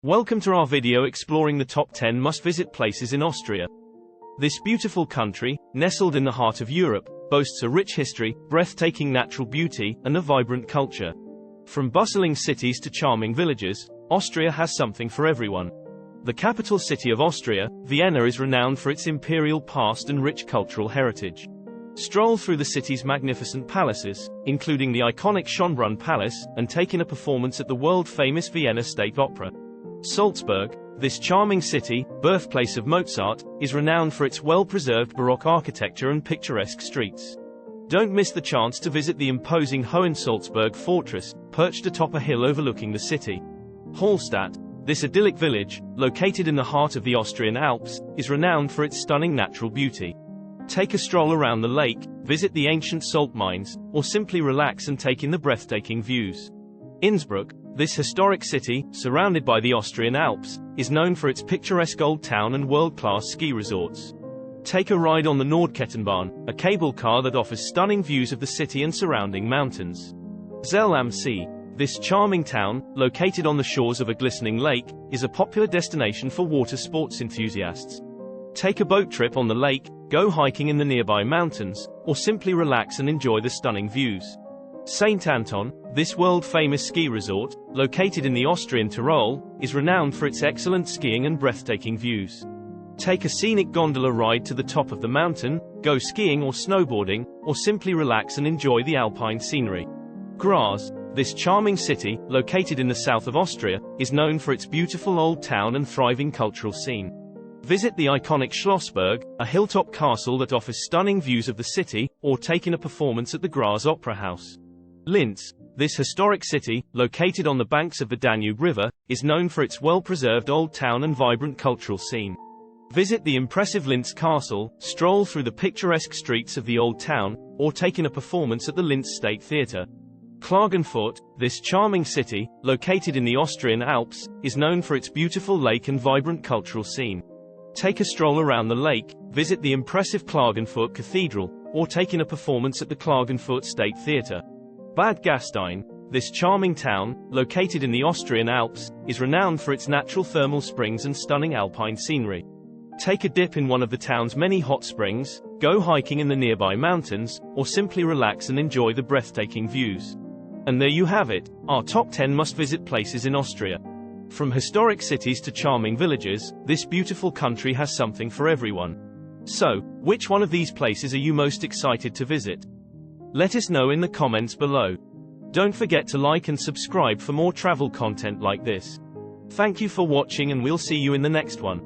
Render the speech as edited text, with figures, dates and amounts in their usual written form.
Welcome to our video exploring the top 10 must-visit places in Austria. This beautiful country, nestled in the heart of Europe, boasts a rich history, breathtaking natural beauty, and a vibrant culture. From bustling cities to charming villages, Austria has something for everyone. The capital city of Austria, Vienna, is renowned for its imperial past and rich cultural heritage. Stroll through the city's magnificent palaces, including the iconic Schönbrunn Palace, and take in a performance at the world-famous Vienna State Opera. Salzburg, this charming city, birthplace of Mozart, is renowned for its well-preserved baroque architecture and picturesque streets. Don't miss the chance to visit the imposing Hohensalzburg Fortress, perched atop a hill overlooking the city. HALLSTATT, this idyllic village, located in the heart of the Austrian Alps, is renowned for its stunning natural beauty. Take a stroll around the lake, visit the ancient salt mines, or simply relax and take in the breathtaking views. Innsbruck, this historic city, surrounded by the Austrian Alps, is known for its picturesque old town and world-class ski resorts. Take a ride on the Nordkettenbahn, a cable car that offers stunning views of the city and surrounding mountains. Zell am See, this charming town, located on the shores of a glistening lake, is a popular destination for water sports enthusiasts. Take a boat trip on the lake, go hiking in the nearby mountains, or simply relax and enjoy the stunning views. St. Anton, this world-famous ski resort, located in the Austrian Tyrol, is renowned for its excellent skiing and breathtaking views. Take a scenic gondola ride to the top of the mountain, go skiing or snowboarding, or simply relax and enjoy the alpine scenery. Graz, this charming city, located in the south of Austria, is known for its beautiful old town and thriving cultural scene. Visit the iconic Schlossberg, a hilltop castle that offers stunning views of the city, or take in a performance at the Graz Opera House. Linz, this historic city, located on the banks of the Danube River, is known for its well-preserved old town and vibrant cultural scene. Visit the impressive Linz Castle, stroll through the picturesque streets of the old town, or take in a performance at the Linz State Theatre. Klagenfurt, this charming city, located in the Austrian Alps, is known for its beautiful lake and vibrant cultural scene. Take a stroll around the lake, visit the impressive Klagenfurt Cathedral, or take in a performance at the Klagenfurt State Theatre. Bad Gastein, this charming town, located in the Austrian Alps, is renowned for its natural thermal springs and stunning alpine scenery. Take a dip in one of the town's many hot springs, go hiking in the nearby mountains, or simply relax and enjoy the breathtaking views. And there you have it, our top 10 must-visit places in Austria. From historic cities to charming villages, this beautiful country has something for everyone. So, which one of these places are you most excited to visit? Let us know in the comments below. Don't forget to like and subscribe for more travel content like this. Thank you for watching and we'll see you in the next one.